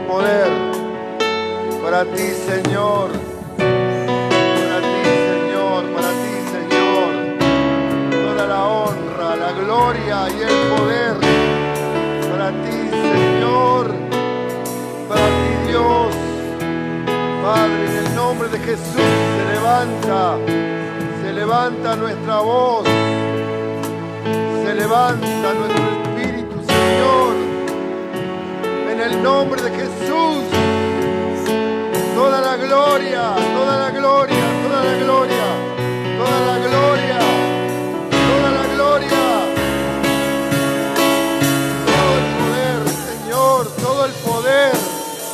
poder. Para ti, Señor. Para ti, Señor. Para ti, Señor. Toda la honra, la gloria y el poder. Para ti, Señor. Para ti, Dios. Padre, en el nombre de Jesús se levanta nuestra voz. Se levanta nuestro espíritu, Señor. En el nombre de Jesús. Toda la gloria, toda la gloria, toda la gloria, toda la gloria, toda la gloria. Todo el poder, Señor, todo el poder,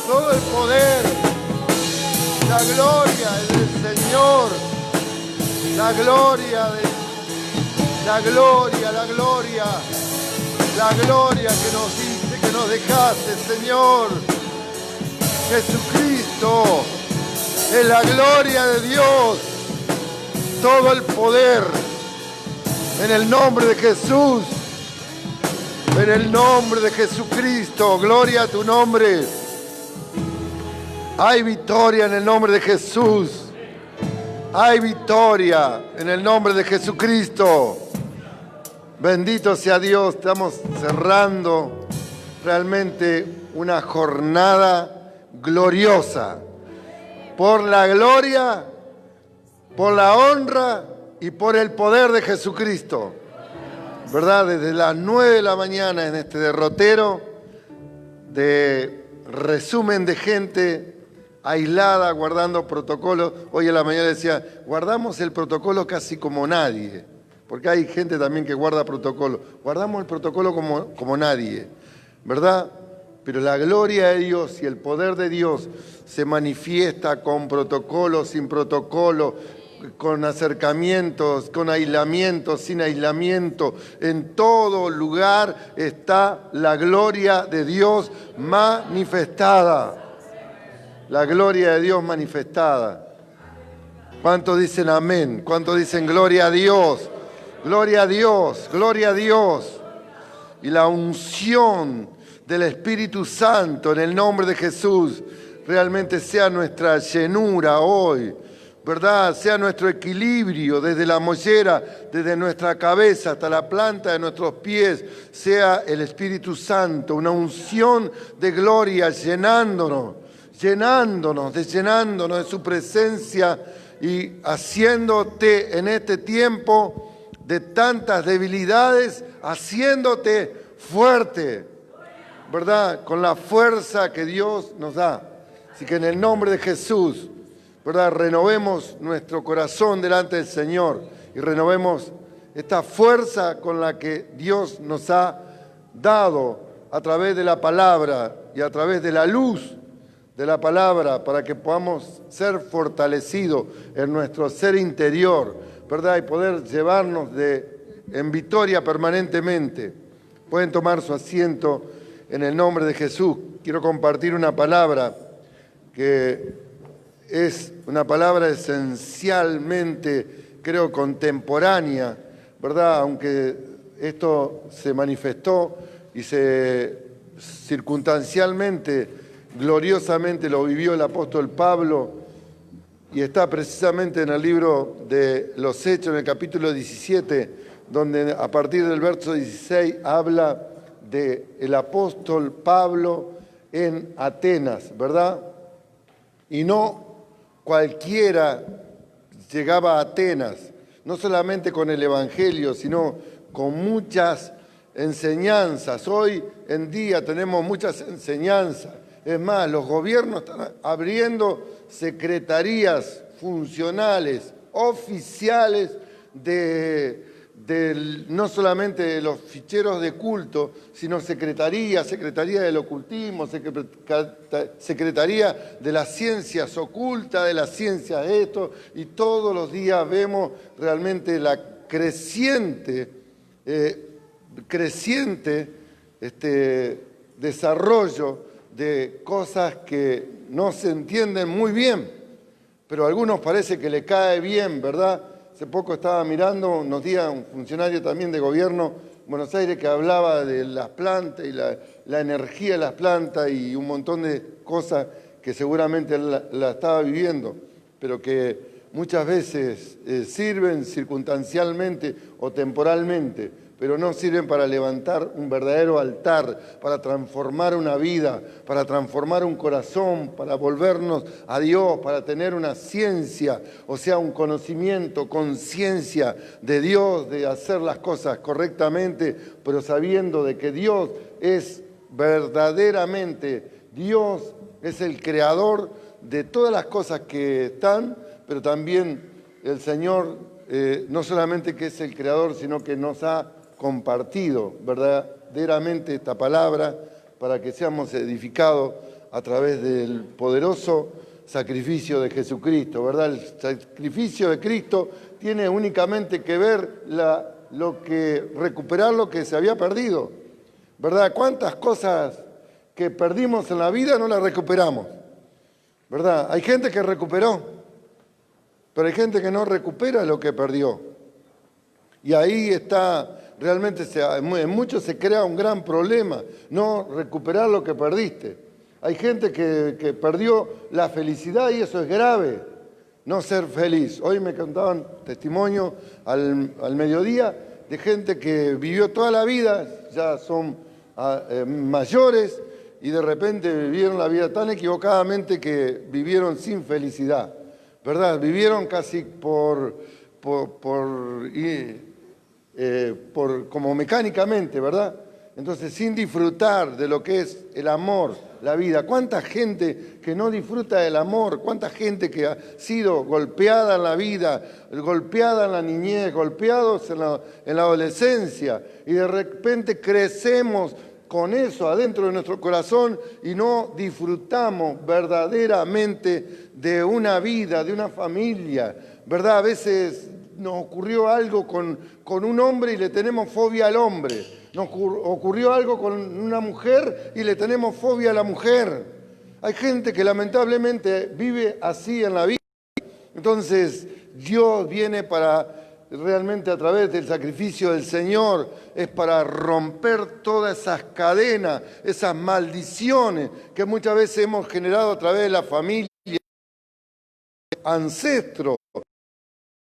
todo el poder. La gloria es del Señor. La gloria, la gloria, la gloria. La gloria que nos diste, que nos dejaste, Señor. Jesucristo es la gloria de Dios, todo el poder en el nombre de Jesús, en el nombre de Jesucristo, gloria a tu nombre. Hay victoria en el nombre de Jesús, hay victoria en el nombre de Jesucristo. Bendito sea Dios, estamos cerrando realmente una jornada gloriosa, por la gloria, por la honra y por el poder de Jesucristo, ¿verdad? Desde las 9 de la mañana en este derrotero de resumen de gente aislada, guardando protocolos. Hoy en la mañana decía, guardamos el protocolo casi como nadie, porque hay gente también que guarda protocolo. Guardamos el protocolo como nadie, ¿verdad? Pero la gloria de Dios y el poder de Dios se manifiesta con protocolo, sin protocolo, con acercamientos, con aislamiento, sin aislamiento. En todo lugar está la gloria de Dios manifestada. La gloria de Dios manifestada. ¿Cuántos dicen amén? ¿Cuántos dicen gloria a Dios? Gloria a Dios, gloria a Dios. Y la unción del Espíritu Santo en el nombre de Jesús realmente sea nuestra llenura hoy, ¿verdad? Sea nuestro equilibrio desde la mollera, desde nuestra cabeza hasta la planta de nuestros pies, sea el Espíritu Santo, una unción de gloria llenándonos de su presencia y haciéndote en este tiempo de tantas debilidades, haciéndote fuerte, ¿verdad? Con la fuerza que Dios nos da. Así que en el nombre de Jesús, ¿verdad? Renovemos nuestro corazón delante del Señor y renovemos esta fuerza con la que Dios nos ha dado a través de la palabra y a través de la luz de la palabra para que podamos ser fortalecidos en nuestro ser interior, ¿verdad? Y poder llevarnos en victoria permanentemente. Pueden tomar su asiento en el nombre de Jesús. Quiero compartir una palabra que es una palabra esencialmente, creo, contemporánea, ¿verdad? Aunque esto se manifestó y circunstancialmente, gloriosamente lo vivió el apóstol Pablo, y está precisamente en el libro de los Hechos, en el capítulo 17, donde a partir del verso 16 habla del apóstol Pablo en Atenas, ¿verdad? Y no cualquiera llegaba a Atenas, no solamente con el Evangelio, sino con muchas enseñanzas. Hoy en día tenemos muchas enseñanzas. Es más, los gobiernos están abriendo secretarías funcionales, oficiales, no solamente de los ficheros de culto, sino secretaría del ocultismo, secretaría de las ciencias ocultas, de las ciencias de esto, y todos los días vemos realmente la creciente desarrollo de cosas que no se entienden muy bien, pero a algunos parece que le cae bien, ¿verdad? Hace poco estaba mirando unos días un funcionario también de gobierno Buenos Aires que hablaba de las plantas y la energía de las plantas y un montón de cosas que seguramente él la estaba viviendo, pero que muchas veces sirven circunstancialmente o temporalmente, pero no sirven para levantar un verdadero altar, para transformar una vida, para transformar un corazón, para volvernos a Dios, para tener una ciencia, o sea, un conocimiento, conciencia de Dios, de hacer las cosas correctamente, pero sabiendo de que Dios es verdaderamente, Dios es el creador de todas las cosas que están, pero también el Señor no solamente que es el creador, sino que nos ha compartido verdaderamente esta palabra para que seamos edificados a través del poderoso sacrificio de Jesucristo, ¿verdad? El sacrificio de Cristo tiene únicamente que ver recuperar lo que se había perdido, ¿verdad? ¿Cuántas cosas que perdimos en la vida no las recuperamos? ¿Verdad? Hay gente que recuperó, pero hay gente que no recupera lo que perdió. Y ahí está, realmente en muchos se crea un gran problema, no recuperar lo que perdiste. Hay gente que perdió la felicidad y eso es grave, no ser feliz. Hoy me contaban testimonio al mediodía de gente que vivió toda la vida, ya son mayores, y de repente vivieron la vida tan equivocadamente que vivieron sin felicidad, ¿verdad? Vivieron casi como mecánicamente, ¿verdad? Entonces, sin disfrutar de lo que es el amor, la vida. ¿Cuánta gente que no disfruta del amor? ¿Cuánta gente que ha sido golpeada en la vida, golpeada en la niñez, golpeados en la adolescencia, y de repente crecemos con eso adentro de nuestro corazón y no disfrutamos verdaderamente de una vida, de una familia, ¿verdad? A veces nos ocurrió algo con un hombre y le tenemos fobia al hombre. Nos ocurrió algo con una mujer y le tenemos fobia a la mujer. Hay gente que lamentablemente vive así en la vida. Entonces Dios viene para realmente a través del sacrificio del Señor, es para romper todas esas cadenas, esas maldiciones que muchas veces hemos generado a través de la familia, ancestros,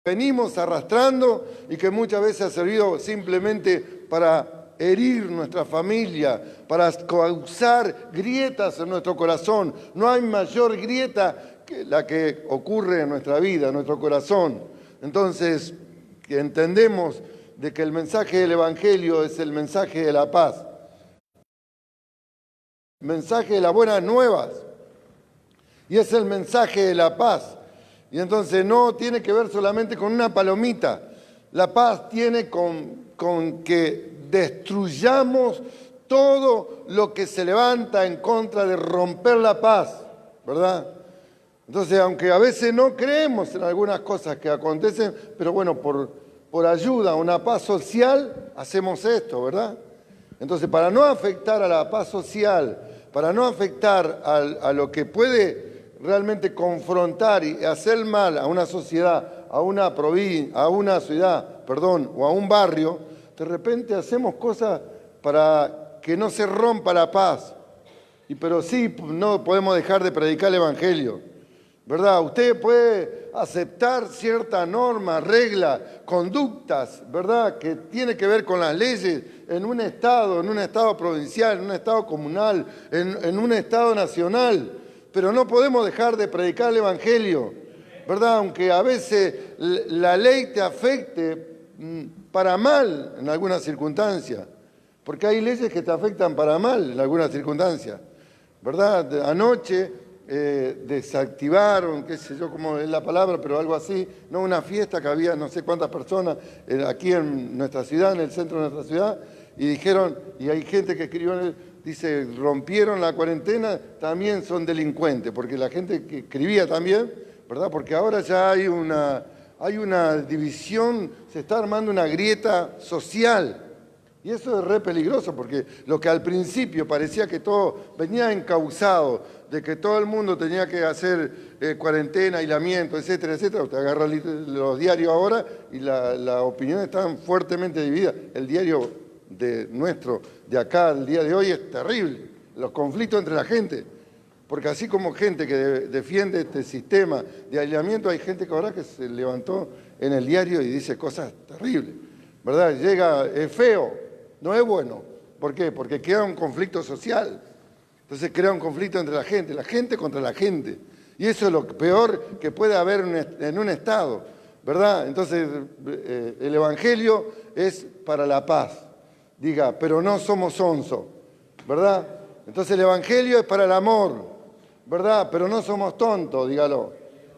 venimos arrastrando y que muchas veces ha servido simplemente para herir nuestra familia, para causar grietas en nuestro corazón. No hay mayor grieta que la que ocurre en nuestra vida, en nuestro corazón. Entonces, que entendemos de que el mensaje del Evangelio es el mensaje de la paz, el mensaje de las buenas nuevas, y es el mensaje de la paz. Y entonces no tiene que ver solamente con una palomita. La paz tiene con que destruyamos todo lo que se levanta en contra de romper la paz, ¿verdad? Entonces, aunque a veces no creemos en algunas cosas que acontecen, pero bueno, por ayuda a una paz social, hacemos esto, ¿verdad? Entonces, para no afectar a la paz social, para no afectar a lo que puede realmente confrontar y hacer mal a una sociedad, a una provincia, a una ciudad, o a un barrio, de repente hacemos cosas para que no se rompa la paz. Pero sí, no podemos dejar de predicar el Evangelio, ¿verdad? Usted puede aceptar ciertas normas, reglas, conductas, ¿verdad? Que tiene que ver con las leyes en un estado provincial, en un estado comunal, en un estado nacional. Pero no podemos dejar de predicar el Evangelio, ¿verdad? Aunque a veces la ley te afecte para mal en algunas circunstancias, porque hay leyes que te afectan para mal en algunas circunstancias, ¿verdad? Anoche desactivaron, qué sé yo cómo es la palabra, pero algo así, no, una fiesta que había no sé cuántas personas aquí en nuestra ciudad, en el centro de nuestra ciudad, y dijeron, y hay gente que escribió, dice, rompieron la cuarentena, también son delincuentes, porque la gente que escribía también, ¿verdad? Porque ahora ya hay una división, se está armando una grieta social. Y eso es re peligroso, porque lo que al principio parecía que todo venía encauzado, de que todo el mundo tenía que hacer cuarentena, aislamiento, etcétera, etcétera. Usted agarra los diarios ahora y las opiniones están fuertemente divididas. El diario de acá al día de hoy es terrible. Los conflictos entre la gente. Porque así como gente que defiende este sistema de aislamiento, hay gente que ahora que se levantó en el diario y dice cosas terribles, ¿verdad? Es feo, no es bueno. ¿Por qué? Porque crea un conflicto social. Entonces crea un conflicto entre la gente contra la gente. Y eso es lo peor que puede haber en un Estado, ¿verdad? Entonces el Evangelio es para la paz. Diga, pero no somos onzo, ¿verdad? Entonces el Evangelio es para el amor, ¿verdad? Pero no somos tontos, dígalo.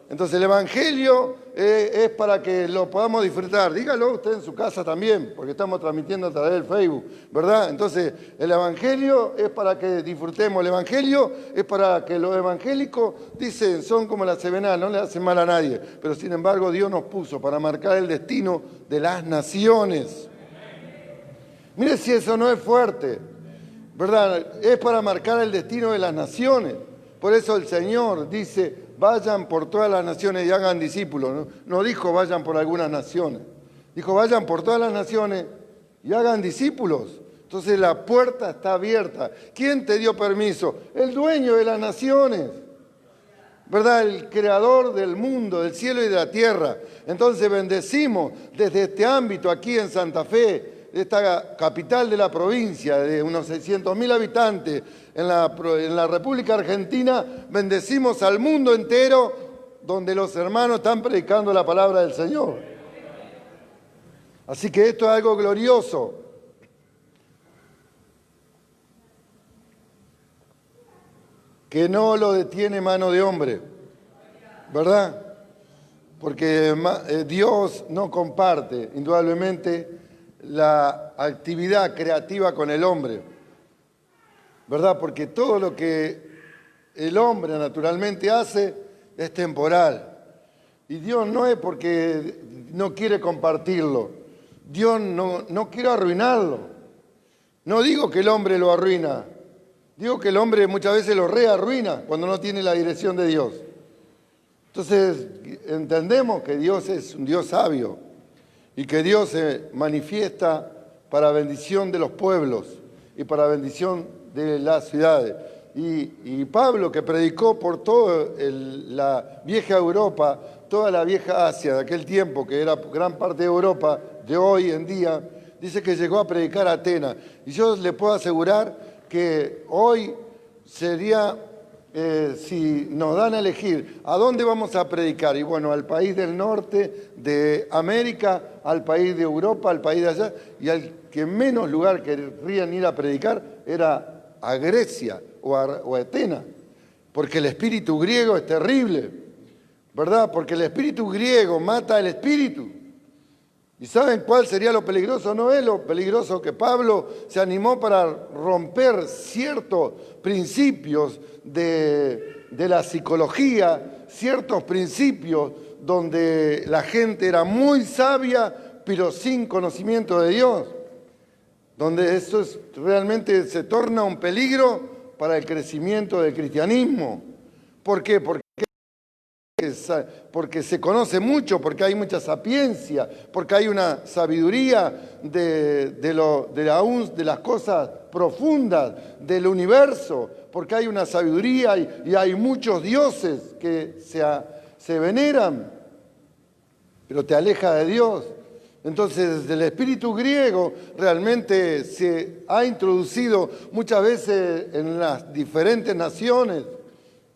Entonces el Evangelio es para que lo podamos disfrutar. Dígalo usted en su casa también, porque estamos transmitiendo a través del Facebook, ¿verdad? Entonces el Evangelio es para que disfrutemos. El Evangelio es para que los evangélicos, dicen, son como la Sevenal, no le hacen mal a nadie. Pero sin embargo Dios nos puso para marcar el destino de las naciones. Mire si eso no es fuerte, ¿verdad? Es para marcar el destino de las naciones. Por eso el Señor dice, vayan por todas las naciones y hagan discípulos. No dijo vayan por algunas naciones. Dijo vayan por todas las naciones y hagan discípulos. Entonces la puerta está abierta. ¿Quién te dio permiso? El dueño de las naciones, ¿verdad? El creador del mundo, del cielo y de la tierra. Entonces bendecimos desde este ámbito aquí en Santa Fe, esta capital de la provincia, de unos 600.000 habitantes, en la República Argentina, bendecimos al mundo entero, donde los hermanos están predicando la palabra del Señor. Así que esto es algo glorioso. Que no lo detiene mano de hombre, ¿verdad? Porque Dios no comparte, indudablemente, la actividad creativa con el hombre, ¿verdad? Porque todo lo que el hombre naturalmente hace es temporal. Y Dios no es porque no quiere compartirlo. Dios no quiere arruinarlo. No digo que el hombre lo arruina. Digo que el hombre muchas veces lo rearruina cuando no tiene la dirección de Dios. Entonces entendemos que Dios es un Dios sabio. Y que Dios se manifiesta para bendición de los pueblos y para bendición de las ciudades. Y Pablo, que predicó por toda la vieja Europa, toda la vieja Asia de aquel tiempo, que era gran parte de Europa de hoy en día, dice que llegó a predicar a Atenas. Y yo le puedo asegurar que hoy sería... si nos dan a elegir a dónde vamos a predicar, y bueno, al país del norte de América, al país de Europa, al país de allá, y al que menos lugar querrían ir a predicar era a Grecia o a Atenas, porque el espíritu griego es terrible, ¿verdad? Porque el espíritu griego mata al espíritu. ¿Y saben cuál sería lo peligroso? No es lo peligroso que Pablo se animó para romper ciertos principios de la psicología, ciertos principios donde la gente era muy sabia, pero sin conocimiento de Dios. Donde eso realmente se torna un peligro para el crecimiento del cristianismo. ¿Por qué? Porque se conoce mucho, porque hay mucha sapiencia, porque hay una sabiduría de las cosas profundas del universo, porque hay una sabiduría y hay muchos dioses que se veneran, pero te aleja de Dios. Entonces, desde el espíritu griego realmente se ha introducido muchas veces en las diferentes naciones,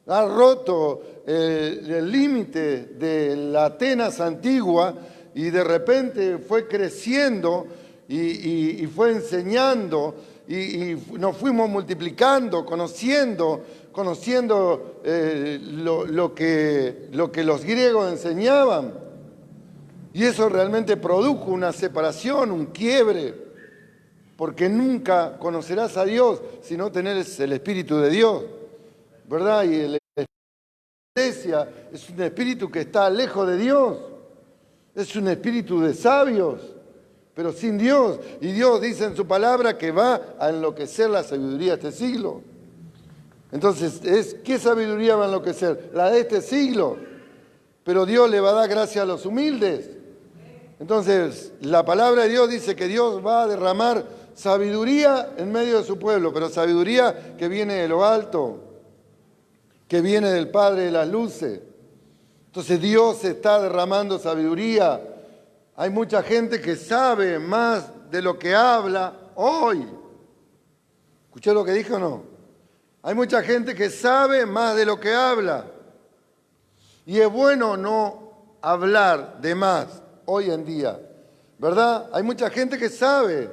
ha roto el límite de la Atenas antigua y de repente fue creciendo y fue enseñando y nos fuimos multiplicando, conociendo lo que los griegos enseñaban. Y eso realmente produjo una separación, un quiebre, porque nunca conocerás a Dios si no tenés el Espíritu de Dios, ¿verdad? Y la iglesia es un espíritu que está lejos de Dios, es un espíritu de sabios, pero sin Dios. Y Dios dice en su palabra que va a enloquecer la sabiduría de este siglo. Entonces, ¿qué sabiduría va a enloquecer? La de este siglo. Pero Dios le va a dar gracia a los humildes. Entonces, la palabra de Dios dice que Dios va a derramar sabiduría en medio de su pueblo, pero sabiduría que viene de lo alto, que viene del Padre de las luces. Entonces Dios está derramando sabiduría. Hay mucha gente que sabe más de lo que habla hoy. ¿Escuchó lo que dijo o no? Hay mucha gente que sabe más de lo que habla. Y es bueno no hablar de más hoy en día, ¿verdad? Hay mucha gente que sabe,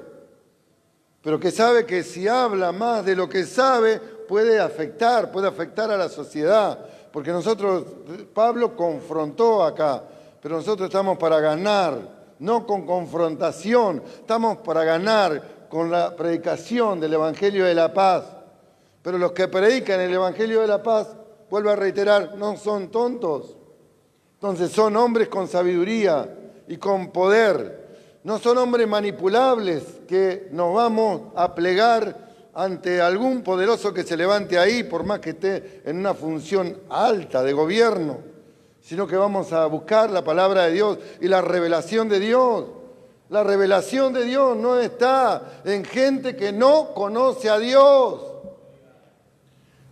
pero que sabe que si habla más de lo que sabe puede afectar a la sociedad. Porque nosotros, Pablo confrontó acá, pero nosotros estamos para ganar, no con confrontación, estamos para ganar con la predicación del Evangelio de la Paz. Pero los que predican el Evangelio de la Paz, vuelvo a reiterar, no son tontos. Entonces son hombres con sabiduría y con poder. No son hombres manipulables que nos vamos a plegar ante algún poderoso que se levante ahí, por más que esté en una función alta de gobierno, sino que vamos a buscar la palabra de Dios y la revelación de Dios. La revelación de Dios no está en gente que no conoce a Dios.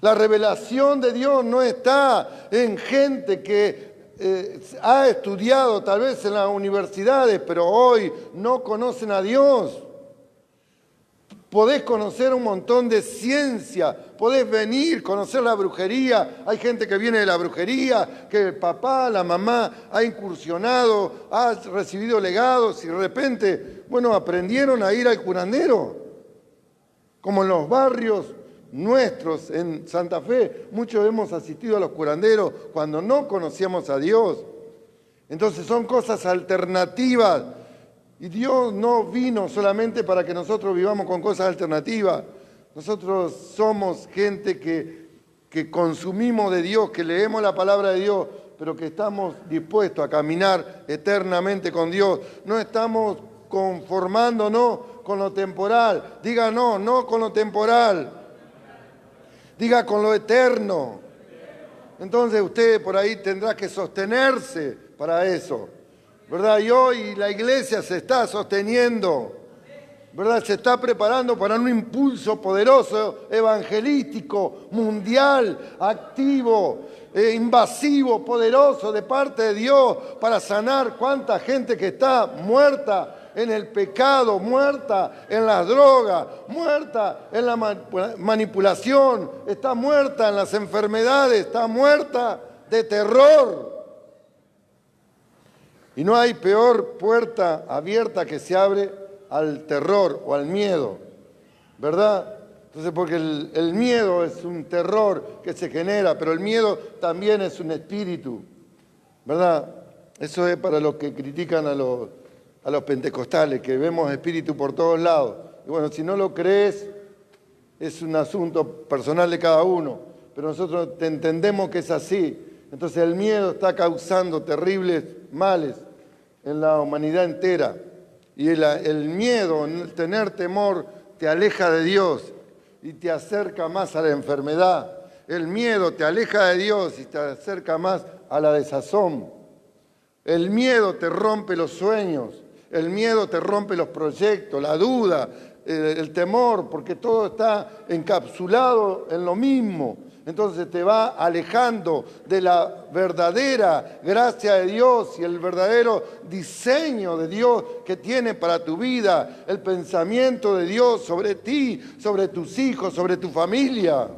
La revelación de Dios no está en gente que ha estudiado tal vez en las universidades, pero hoy no conocen a Dios. Podés conocer un montón de ciencia, podés venir, conocer la brujería. Hay gente que viene de la brujería, que el papá, la mamá ha incursionado, ha recibido legados y de repente, aprendieron a ir al curandero. Como en los barrios nuestros en Santa Fe, muchos hemos asistido a los curanderos cuando no conocíamos a Dios. Entonces son cosas alternativas. Y Dios no vino solamente para que nosotros vivamos con cosas alternativas. Nosotros somos gente que consumimos de Dios, que leemos la palabra de Dios, pero que estamos dispuestos a caminar eternamente con Dios. No estamos conformándonos con lo temporal. Diga no con lo temporal. Diga con lo eterno. Entonces usted por ahí tendrá que sostenerse para eso, ¿verdad? Y hoy la iglesia se está sosteniendo, ¿verdad? Se está preparando para un impulso poderoso, evangelístico, mundial, activo, invasivo, poderoso de parte de Dios para sanar cuánta gente que está muerta en el pecado, muerta en las drogas, muerta en la manipulación, está muerta en las enfermedades, está muerta de terror. Y no hay peor puerta abierta que se abre al terror o al miedo, ¿verdad? Entonces, porque el miedo es un terror que se genera, pero el miedo también es un espíritu, ¿verdad? Eso es para los que critican a los pentecostales, que vemos espíritu por todos lados. Y bueno, si no lo crees, es un asunto personal de cada uno, pero nosotros entendemos que es así. Entonces el miedo está causando terribles males en la humanidad entera. Y el miedo, el tener temor, te aleja de Dios y te acerca más a la enfermedad. El miedo te aleja de Dios y te acerca más a la desazón. El miedo te rompe los sueños. El miedo te rompe los proyectos, la duda, el temor, porque todo está encapsulado en lo mismo. Entonces te va alejando de la verdadera gracia de Dios y el verdadero diseño de Dios que tiene para tu vida, el pensamiento de Dios sobre ti, sobre tus hijos, sobre tu familia.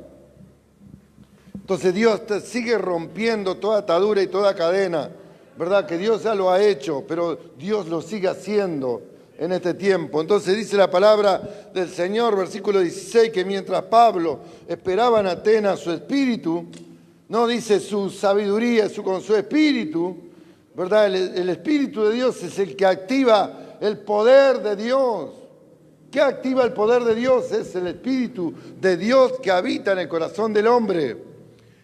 Entonces Dios te sigue rompiendo toda atadura y toda cadena, ¿verdad? Que Dios ya lo ha hecho, pero Dios lo sigue haciendo en este tiempo. Entonces dice la palabra del Señor, versículo 16, que mientras Pablo esperaba en Atenas su espíritu, no dice su sabiduría, con su espíritu, ¿verdad? El espíritu de Dios es el que activa el poder de Dios. ¿Qué activa el poder de Dios? Es el espíritu de Dios que habita en el corazón del hombre.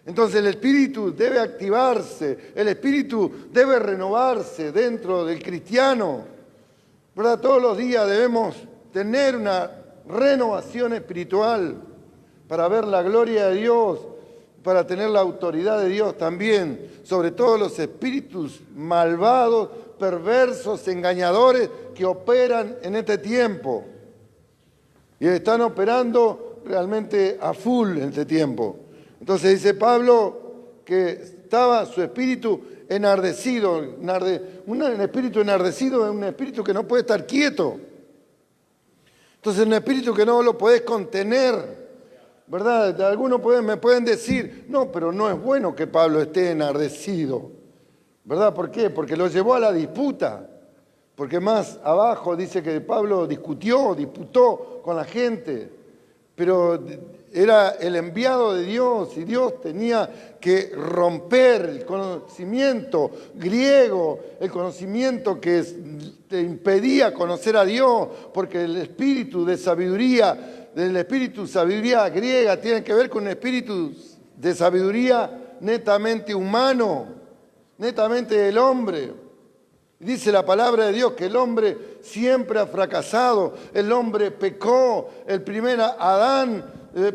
Entonces el espíritu debe activarse, el espíritu debe renovarse dentro del cristiano, ¿verdad? Todos los días debemos tener una renovación espiritual para ver la gloria de Dios, para tener la autoridad de Dios también sobre todos los espíritus malvados, perversos, engañadores que operan en este tiempo. Y están operando realmente a full en este tiempo. Entonces dice Pablo que estaba su espíritu enardecido. Un espíritu enardecido es un espíritu que no puede estar quieto. Entonces un espíritu que no lo podés contener. ¿Verdad? Algunos me pueden decir, no, pero no es bueno que Pablo esté enardecido. ¿Verdad? ¿Por qué? Porque lo llevó a la disputa. Porque más abajo dice que Pablo disputó con la gente. Pero era el enviado de Dios y Dios tenía que romper el conocimiento griego, el conocimiento que te impedía conocer a Dios, porque el espíritu de sabiduría, griega, tiene que ver con un espíritu de sabiduría netamente humano, netamente del hombre. Dice la palabra de Dios que el hombre siempre ha fracasado, el hombre pecó, el primer Adán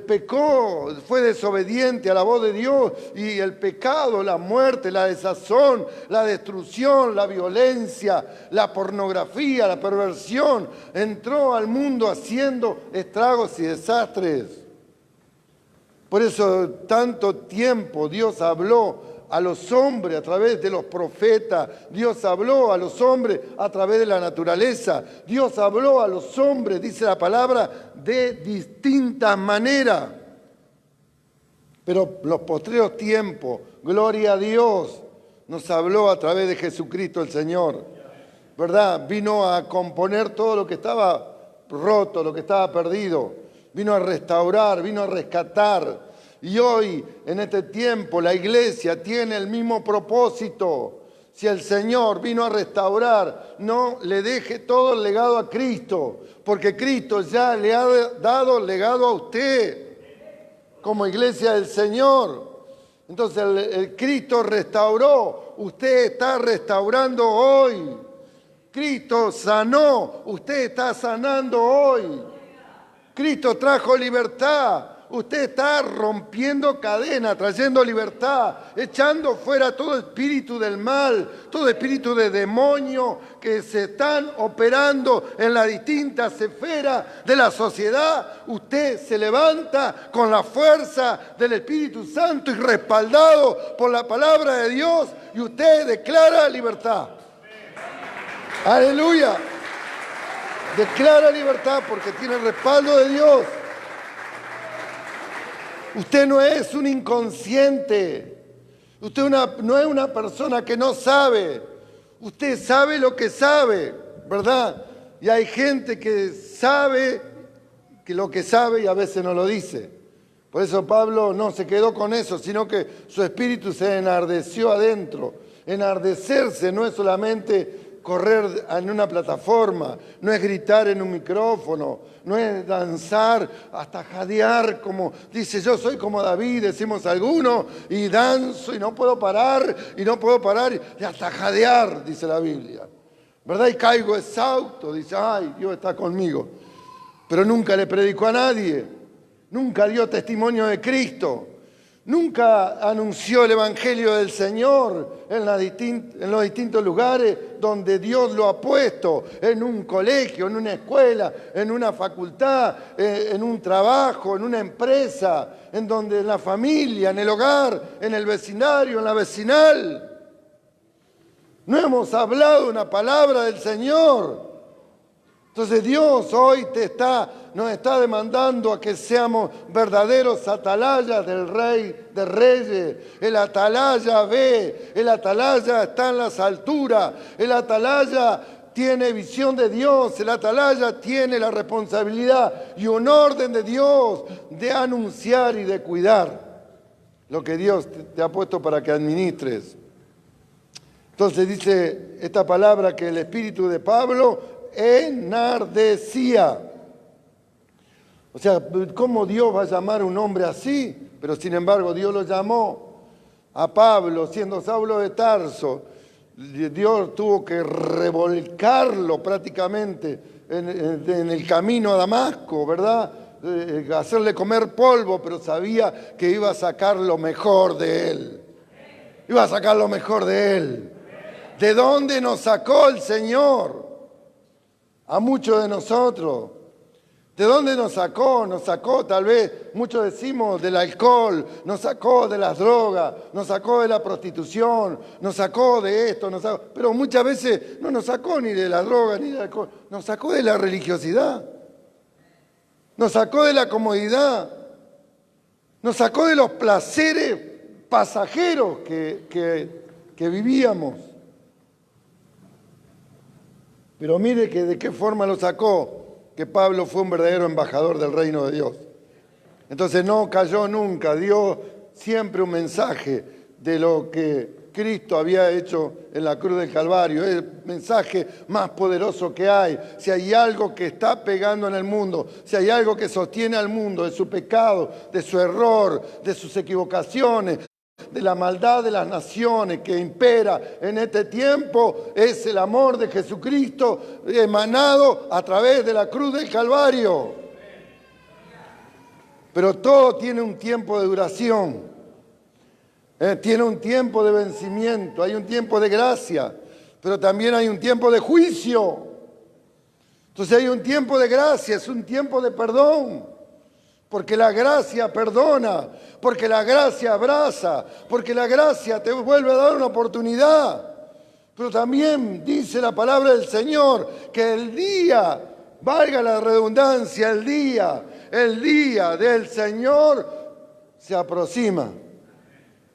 pecó, fue desobediente a la voz de Dios y el pecado, la muerte, la desazón, la destrucción, la violencia, la pornografía, la perversión, entró al mundo haciendo estragos y desastres. Por eso tanto tiempo Dios habló a los hombres a través de los profetas, Dios habló a los hombres a través de la naturaleza, Dios habló a los hombres, dice la palabra, de distintas maneras. Pero los postreros tiempos, gloria a Dios, nos habló a través de Jesucristo el Señor, ¿verdad? Vino a componer todo lo que estaba roto, lo que estaba perdido, vino a restaurar, vino a rescatar. Y hoy, en este tiempo, la iglesia tiene el mismo propósito. Si el Señor vino a restaurar, no le deje todo el legado a Cristo, porque Cristo ya le ha dado el legado a usted, como iglesia del Señor. Entonces el Cristo restauró, usted está restaurando hoy. Cristo sanó, usted está sanando hoy. Cristo trajo libertad. Usted está rompiendo cadenas, trayendo libertad, echando fuera todo espíritu del mal, todo espíritu de demonio que se están operando en las distintas esferas de la sociedad. Usted se levanta con la fuerza del Espíritu Santo y respaldado por la palabra de Dios y usted declara libertad. Aleluya. Declara libertad porque tiene el respaldo de Dios. Usted no es un inconsciente. Usted no es una persona que no sabe. Usted sabe lo que sabe, ¿verdad? Y hay gente que sabe que lo que sabe y a veces no lo dice. Por eso Pablo no se quedó con eso, sino que su espíritu se enardeció adentro. Enardecerse no es solamente correr en una plataforma, no es gritar en un micrófono, no es danzar, hasta jadear, como dice, yo soy como David, decimos algunos, y danzo y no puedo parar, y hasta jadear, dice la Biblia. ¿Verdad? Y caigo exhausto, dice, ay, Dios está conmigo. Pero nunca le predicó a nadie, nunca dio testimonio de Cristo. Nunca anunció el Evangelio del Señor en los distintos lugares donde Dios lo ha puesto, en un colegio, en una escuela, en una facultad, en un trabajo, en una empresa, en la familia, en el hogar, en el vecindario, en la vecinal. No hemos hablado una palabra del Señor. Entonces Dios hoy nos está demandando a que seamos verdaderos atalayas del Rey de Reyes. El atalaya ve, el atalaya está en las alturas, el atalaya tiene visión de Dios, el atalaya tiene la responsabilidad y un orden de Dios de anunciar y de cuidar lo que Dios te ha puesto para que administres. Entonces dice esta palabra que el espíritu de Pablo enardecía. O sea, ¿cómo Dios va a llamar a un hombre así? Pero sin embargo Dios lo llamó a Pablo, siendo Saulo de Tarso. Dios tuvo que revolcarlo prácticamente en el camino a Damasco, ¿verdad? Hacerle comer polvo, pero sabía que iba a sacar lo mejor de él. Iba a sacar lo mejor de él. ¿De dónde nos sacó el Señor? A muchos de nosotros ¿De dónde nos sacó? Nos sacó, tal vez, muchos decimos, del alcohol, nos sacó de las drogas, nos sacó de la prostitución, nos sacó de esto, pero muchas veces no nos sacó ni de la droga ni del alcohol, nos sacó de la religiosidad, nos sacó de la comodidad, nos sacó de los placeres pasajeros que vivíamos. Pero mire que de qué forma lo sacó, que Pablo fue un verdadero embajador del reino de Dios. Entonces no cayó nunca, dio siempre un mensaje de lo que Cristo había hecho en la cruz del Calvario. Es el mensaje más poderoso que hay. Si hay algo que está pegando en el mundo, si hay algo que sostiene al mundo de su pecado, de su error, de sus equivocaciones, de la maldad de las naciones que impera en este tiempo, es el amor de Jesucristo emanado a través de la cruz del Calvario. Pero todo tiene un tiempo de duración, tiene un tiempo de vencimiento, hay un tiempo de gracia, pero también hay un tiempo de juicio. Entonces hay un tiempo de gracia, es un tiempo de perdón. Porque la gracia perdona, porque la gracia abraza, porque la gracia te vuelve a dar una oportunidad. Pero también dice la palabra del Señor que el día, valga la redundancia, el día del Señor se aproxima,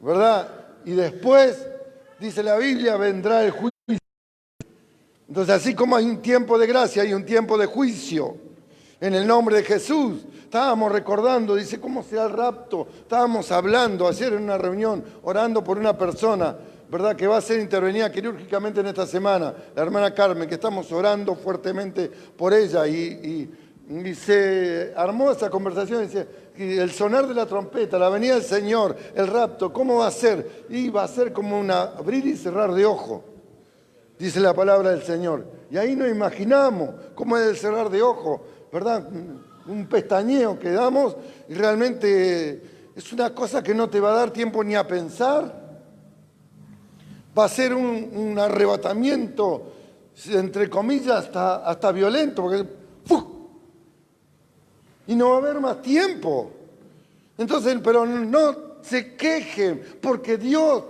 ¿verdad? Y después, dice la Biblia, vendrá el juicio. Entonces, así como hay un tiempo de gracia, hay un tiempo de juicio. En el nombre de Jesús. Estábamos recordando, dice, ¿cómo será el rapto? Estábamos hablando ayer en una reunión, orando por una persona, ¿verdad?, que va a ser intervenida quirúrgicamente en esta semana, la hermana Carmen, que estamos orando fuertemente por ella. Y se armó esa conversación, dice, el sonar de la trompeta, la venida del Señor, el rapto, ¿cómo va a ser? Y va a ser como un abrir y cerrar de ojo, dice la palabra del Señor. Y ahí nos imaginamos cómo es el cerrar de ojo, ¿verdad? Un pestañeo que damos y realmente es una cosa que no te va a dar tiempo ni a pensar. Va a ser un arrebatamiento, entre comillas, hasta violento, porque ¡fuc! Y no va a haber más tiempo. Entonces, pero no se quejen, porque Dios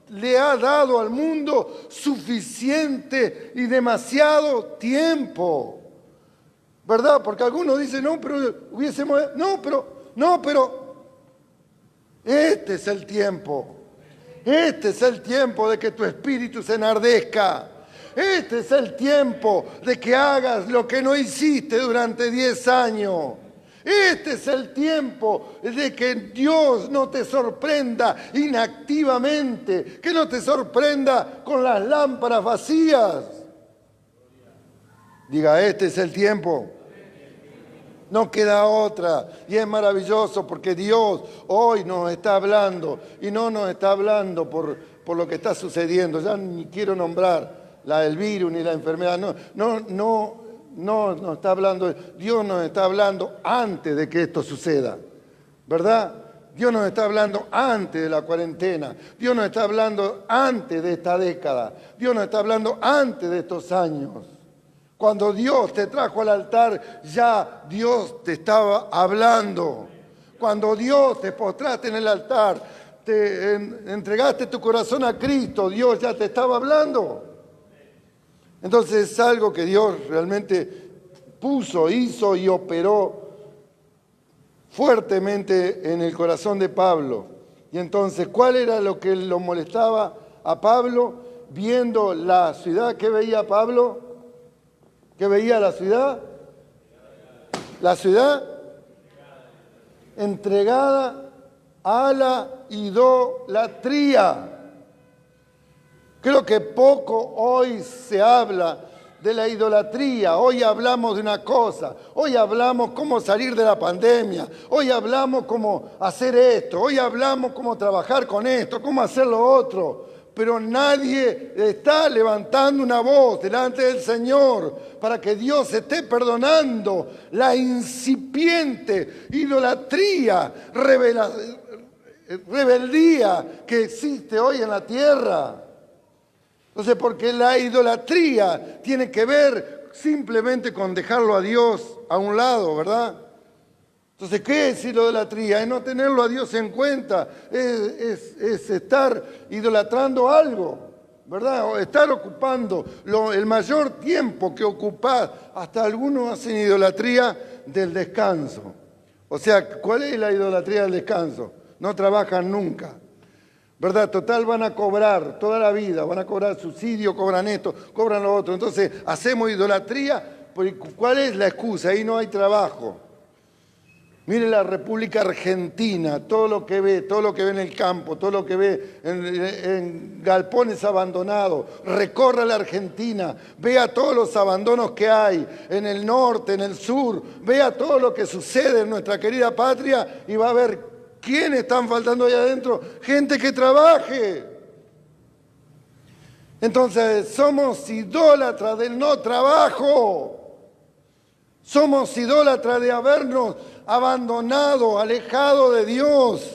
le ha dado al mundo suficiente y demasiado tiempo. ¿Verdad? Porque algunos dicen, no, pero hubiésemos... No, pero... Este es el tiempo. Este es el tiempo de que tu espíritu se enardezca. Este es el tiempo de que hagas lo que no hiciste durante 10 años. Este es el tiempo de que Dios no te sorprenda inactivamente, que no te sorprenda con las lámparas vacías. Diga, este es el tiempo. No queda otra. Y es maravilloso porque Dios hoy nos está hablando. Y no nos está hablando por lo que está sucediendo. Ya ni quiero nombrar la del virus ni la enfermedad. No está hablando. Dios nos está hablando antes de que esto suceda. ¿Verdad? Dios nos está hablando antes de la cuarentena. Dios nos está hablando antes de esta década. Dios nos está hablando antes de estos años. Cuando Dios te trajo al altar, ya Dios te estaba hablando. Cuando Dios te postraste en el altar, te entregaste tu corazón a Cristo, Dios ya te estaba hablando. Entonces es algo que Dios realmente puso, hizo y operó fuertemente en el corazón de Pablo. Y entonces, ¿cuál era lo que lo molestaba a Pablo? Viendo la ciudad, ¿qué veía Pablo? ¿Qué veía la ciudad? La ciudad entregada a la idolatría. Creo que poco hoy se habla de la idolatría. Hoy hablamos de una cosa. Hoy hablamos cómo salir de la pandemia. Hoy hablamos cómo hacer esto. Hoy hablamos cómo trabajar con esto, cómo hacer lo otro. Pero nadie está levantando una voz delante del Señor para que Dios esté perdonando la incipiente idolatría, rebeldía que existe hoy en la tierra. Entonces, porque la idolatría tiene que ver simplemente con dejarlo a Dios a un lado, ¿verdad? Entonces, ¿qué es idolatría? Es no tenerlo a Dios en cuenta, es estar idolatrando algo, ¿verdad? O estar ocupando el mayor tiempo que ocupás. Hasta algunos hacen idolatría del descanso. O sea, ¿cuál es la idolatría del descanso? No trabajan nunca, ¿verdad? Total, van a cobrar toda la vida, van a cobrar subsidio, cobran esto, cobran lo otro. Entonces, hacemos idolatría, ¿cuál es la excusa? Ahí no hay trabajo. Mire la República Argentina, todo lo que ve en el campo, todo lo que ve en galpones abandonados. Recorra la Argentina, vea todos los abandonos que hay en el norte, en el sur. Vea todo lo que sucede en nuestra querida patria y va a ver quiénes están faltando ahí adentro. Gente que trabaje. Entonces, somos idólatras del no trabajo. Somos idólatras de habernos abandonado, alejado de Dios.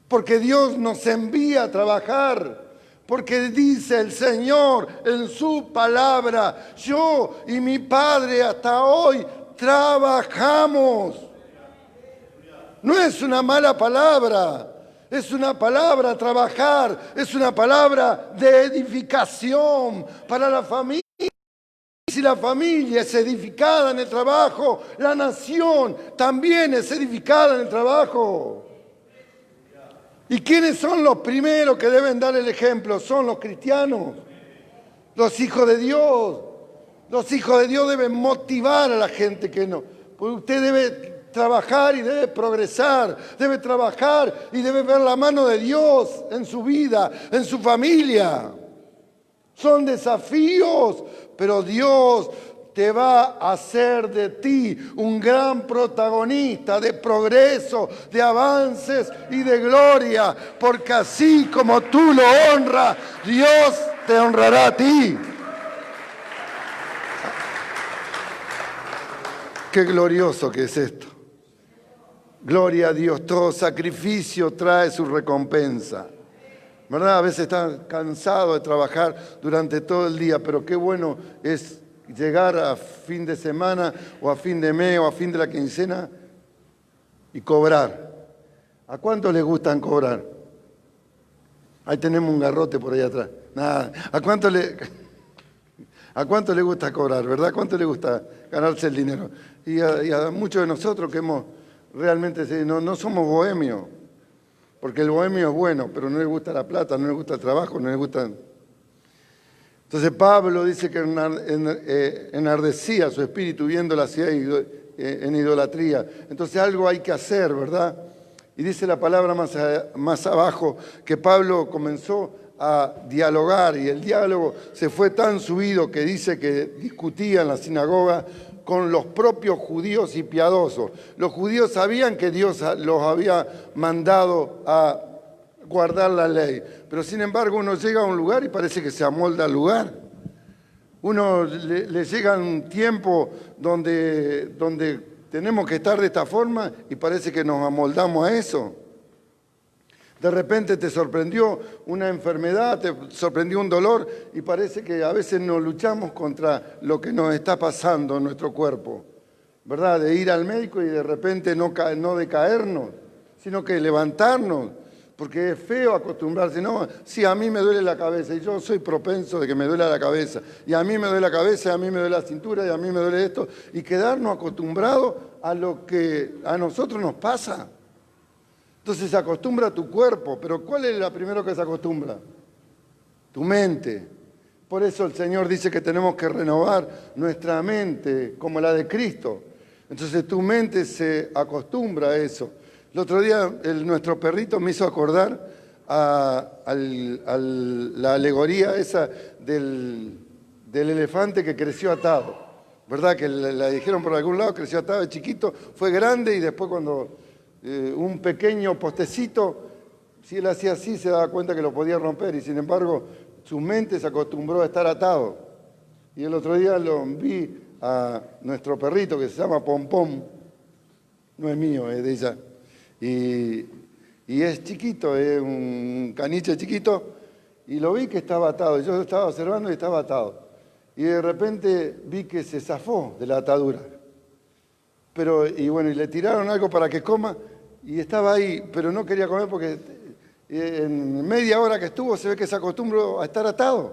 Porque Dios nos envía a trabajar. Porque dice el Señor en su palabra, yo y mi Padre hasta hoy trabajamos. No es una mala palabra. Es una palabra trabajar. Es una palabra de edificación para la familia. Si la familia es edificada en el trabajo, la nación también es edificada en el trabajo. ¿Y quiénes son los primeros que deben dar el ejemplo? Son los cristianos, los hijos de Dios. Los hijos de Dios deben motivar a la gente que no. Porque usted debe trabajar y debe progresar, debe trabajar y debe ver la mano de Dios en su vida, en su familia. Son desafíos, pero Dios te va a hacer de ti un gran protagonista de progreso, de avances y de gloria, porque así como tú lo honras, Dios te honrará a ti. Qué glorioso que es esto. Gloria a Dios, todo sacrificio trae su recompensa. ¿Verdad? A veces estás cansado de trabajar durante todo el día, pero qué bueno es llegar a fin de semana o a fin de mes o a fin de la quincena y cobrar. ¿A cuántos les gustan cobrar? Ahí tenemos un garrote por ahí atrás. Nada. ¿A cuánto le gusta cobrar, verdad? ¿A cuánto le gusta ganarse el dinero? Y a muchos de nosotros que hemos realmente no somos bohemios. Porque el bohemio es bueno, pero no le gusta la plata, no le gusta el trabajo, no le gusta... Entonces Pablo dice que enardecía su espíritu viendo la ciudad en idolatría. Entonces algo hay que hacer, ¿verdad? Y dice la palabra más abajo que Pablo comenzó a dialogar y el diálogo se fue tan subido que dice que discutía en la sinagoga con los propios judíos y piadosos. Los judíos sabían que Dios los había mandado a guardar la ley, pero sin embargo uno llega a un lugar y parece que se amolda al lugar. Uno le llega un tiempo donde tenemos que estar de esta forma y parece que nos amoldamos a eso. De repente te sorprendió una enfermedad, te sorprendió un dolor y parece que a veces nos luchamos contra lo que nos está pasando en nuestro cuerpo, ¿verdad? De ir al médico y de repente no decaernos, sino que levantarnos, porque es feo acostumbrarse. No, sí, a mí me duele la cabeza y yo soy propenso de que me duele la cabeza. Y a mí me duele la cabeza, y a mí me duele la cintura, y a mí me duele esto. Y quedarnos acostumbrados a lo que a nosotros nos pasa. Entonces se acostumbra a tu cuerpo, pero ¿cuál es la primero que se acostumbra? Tu mente. Por eso el Señor dice que tenemos que renovar nuestra mente como la de Cristo. Entonces tu mente se acostumbra a eso. El otro día nuestro perrito me hizo acordar a la alegoría esa del elefante que creció atado. ¿Verdad? Que la dijeron por algún lado, creció atado de chiquito, fue grande y después cuando... un pequeño postecito, si él hacía así se daba cuenta que lo podía romper y sin embargo su mente se acostumbró a estar atado. Y el otro día lo vi a nuestro perrito que se llama Pom Pom, no es mío, es de ella, y es chiquito, es un caniche chiquito y lo vi que estaba atado, yo lo estaba observando y estaba atado. y de repente vi que se zafó de la atadura. Y le tiraron algo para que coma y estaba ahí, pero no quería comer porque en media hora que estuvo se ve que se acostumbró a estar atado.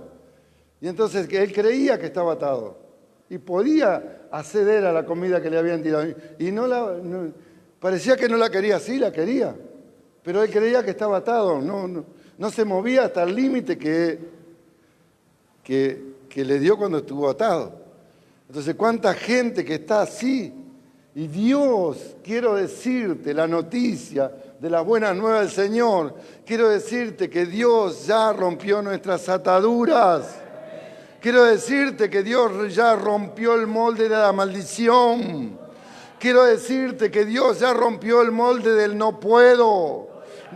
Y entonces él creía que estaba atado y podía acceder a la comida que le habían tirado. Y parecía que no la quería, sí la quería, pero él creía que estaba atado, no se movía hasta el límite que le dio cuando estuvo atado. Entonces, ¿cuánta gente que está así? Y Dios, quiero decirte la noticia de las buenas nuevas del Señor. Quiero decirte que Dios ya rompió nuestras ataduras. Quiero decirte que Dios ya rompió el molde de la maldición. Quiero decirte que Dios ya rompió el molde del no puedo,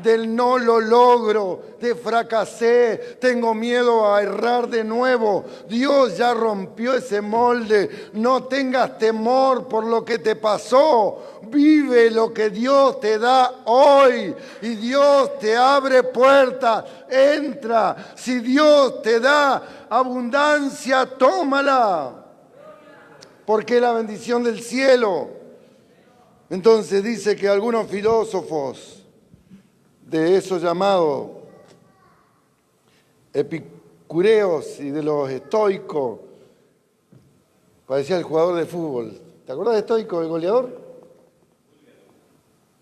del no lo logro, de fracasé, tengo miedo a errar de nuevo. Dios ya rompió ese molde. No tengas temor por lo que te pasó. Vive lo que Dios te da hoy y Dios te abre puertas. Entra. Si Dios te da abundancia, tómala. Porque es la bendición del cielo. Entonces dice que algunos filósofos de esos llamados epicureos y de los estoicos, parecía el jugador de fútbol. ¿Te acordás de Estoico, el goleador?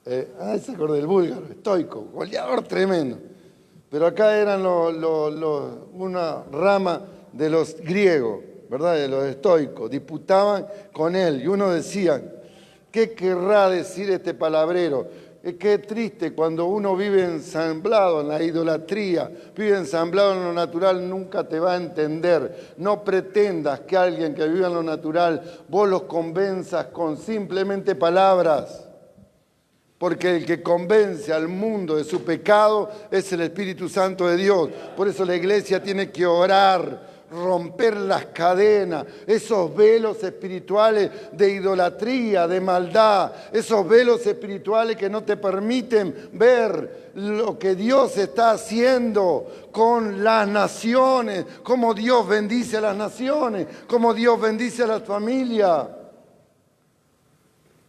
Se acordó del búlgaro, estoico, goleador tremendo. Pero acá eran una rama de los griegos, ¿verdad? De los estoicos, disputaban con él y uno decía, ¿qué querrá decir este palabrero? Qué triste cuando uno vive ensamblado en la idolatría, vive ensamblado en lo natural, nunca te va a entender. No pretendas que alguien que vive en lo natural, vos los convenzas con simplemente palabras. Porque el que convence al mundo de su pecado es el Espíritu Santo de Dios. Por eso la iglesia tiene que orar, romper las cadenas, esos velos espirituales de idolatría, de maldad, esos velos espirituales que no te permiten ver lo que Dios está haciendo con las naciones, cómo Dios bendice a las naciones, cómo Dios bendice a las familias.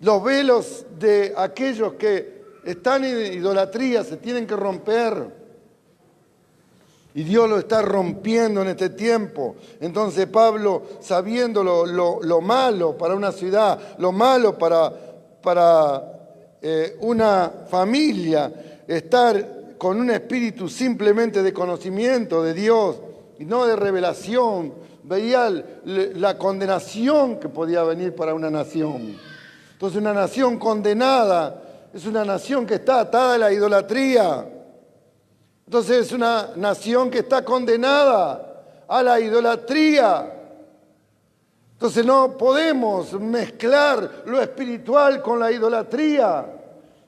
Los velos de aquellos que están en idolatría se tienen que romper. Y Dios lo está rompiendo en este tiempo. Entonces Pablo, sabiendo lo malo para una ciudad, lo malo para una familia, estar con un espíritu simplemente de conocimiento de Dios y no de revelación, veía la condenación que podía venir para una nación. Entonces una nación condenada es una nación que está atada a la idolatría. Entonces es una nación que está condenada a la idolatría. Entonces no podemos mezclar lo espiritual con la idolatría.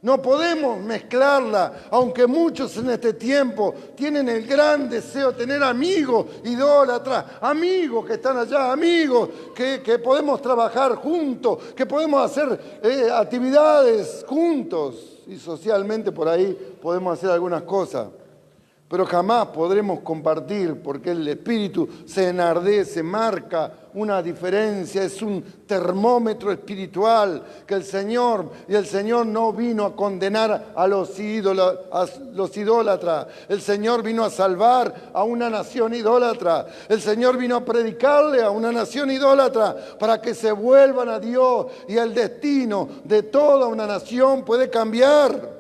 No podemos mezclarla, aunque muchos en este tiempo tienen el gran deseo de tener amigos idólatras, amigos que están allá, amigos que podemos trabajar juntos, que podemos hacer actividades juntos y socialmente por ahí podemos hacer algunas cosas. Pero jamás podremos compartir porque el espíritu se enardece, marca una diferencia, es un termómetro espiritual que el Señor no vino a condenar a los idólatras, el Señor vino a salvar a una nación idólatra, el Señor vino a predicarle a una nación idólatra para que se vuelvan a Dios y el destino de toda una nación puede cambiar.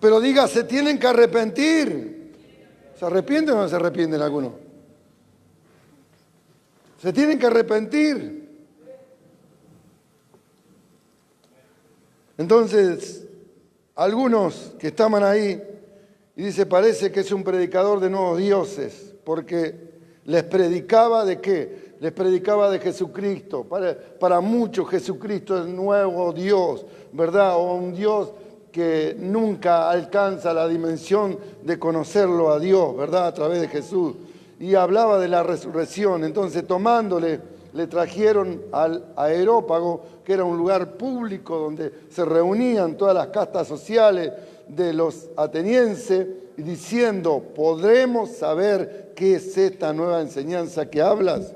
Pero diga, se tienen que arrepentir. ¿Se arrepienten o no se arrepienten algunos? Se tienen que arrepentir. Entonces, algunos que estaban ahí, y dice, parece que es un predicador de nuevos dioses, porque les predicaba ¿de qué? Les predicaba de Jesucristo. Para muchos Jesucristo es nuevo Dios, ¿verdad? O un Dios que nunca alcanza la dimensión de conocerlo a Dios, ¿verdad? A través de Jesús. y hablaba de la resurrección. Entonces, tomándole, le trajeron al Areópago, que era un lugar público donde se reunían todas las castas sociales de los atenienses, y diciendo: ¿podremos saber qué es esta nueva enseñanza que hablas?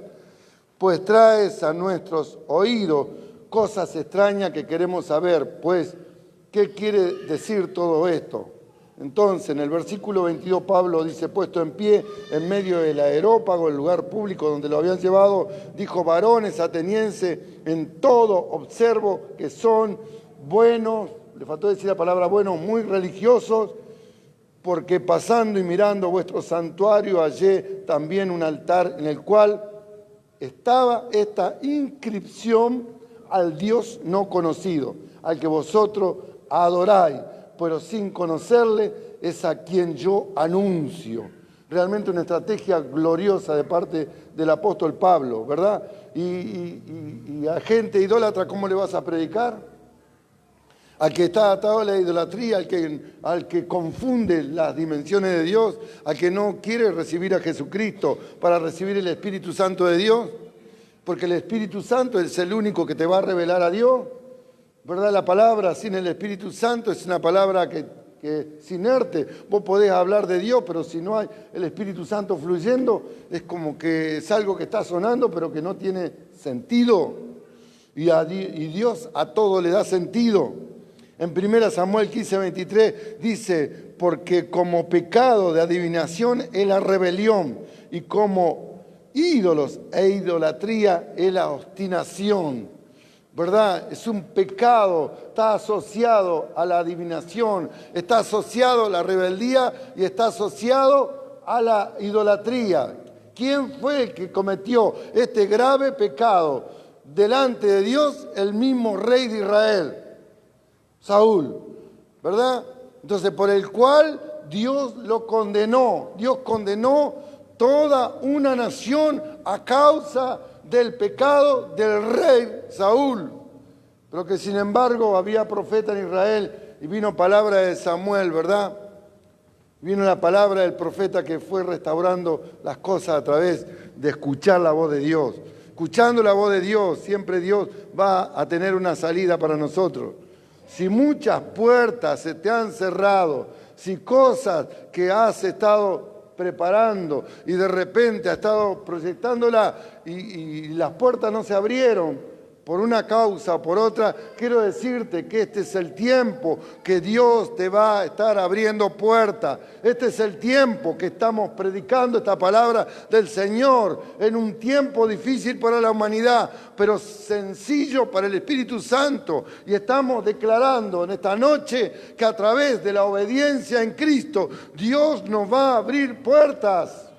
Pues traes a nuestros oídos cosas extrañas que queremos saber. Pues, ¿qué quiere decir todo esto? Entonces, en el versículo 22, Pablo dice: puesto en pie en medio del Areópago, el lugar público donde lo habían llevado, dijo: varones atenienses, en todo observo que son buenos, le faltó decir la palabra buenos, muy religiosos, porque pasando y mirando vuestro santuario hallé también un altar en el cual estaba esta inscripción: al Dios no conocido, al que vosotros adoráis, pero sin conocerle, es a quien yo anuncio. Realmente una estrategia gloriosa de parte del apóstol Pablo, ¿verdad? Y a gente idólatra, ¿cómo le vas a predicar? Al que está atado a la idolatría, al que confunde las dimensiones de Dios, al que no quiere recibir a Jesucristo para recibir el Espíritu Santo de Dios, porque el Espíritu Santo es el único que te va a revelar a Dios, ¿verdad? La palabra sin el Espíritu Santo es una palabra que es inerte. Vos podés hablar de Dios, pero si no hay el Espíritu Santo fluyendo, es como que es algo que está sonando, pero que no tiene sentido. Y Dios a todo le da sentido. En 1 Samuel 15:23 dice: porque como pecado de adivinación es la rebelión, y como ídolos e idolatría es la obstinación. ¿Verdad? Es un pecado, está asociado a la adivinación, está asociado a la rebeldía y está asociado a la idolatría. ¿Quién fue el que cometió este grave pecado delante de Dios? El mismo rey de Israel, Saúl, ¿verdad? Entonces, por el cual Dios lo condenó. Dios condenó toda una nación a causa del pecado del rey Saúl. Pero que sin embargo había profeta en Israel y vino palabra de Samuel, ¿verdad? Vino la palabra del profeta que fue restaurando las cosas a través de escuchar la voz de Dios. Escuchando la voz de Dios, siempre Dios va a tener una salida para nosotros. Si muchas puertas se te han cerrado, si cosas que has estado preparando y de repente has estado proyectándola y las puertas no se abrieron por una causa o por otra, quiero decirte que este es el tiempo que Dios te va a estar abriendo puertas. Este es el tiempo que estamos predicando esta palabra del Señor en un tiempo difícil para la humanidad, pero sencillo para el Espíritu Santo. Y estamos declarando en esta noche que a través de la obediencia en Cristo, Dios nos va a abrir puertas.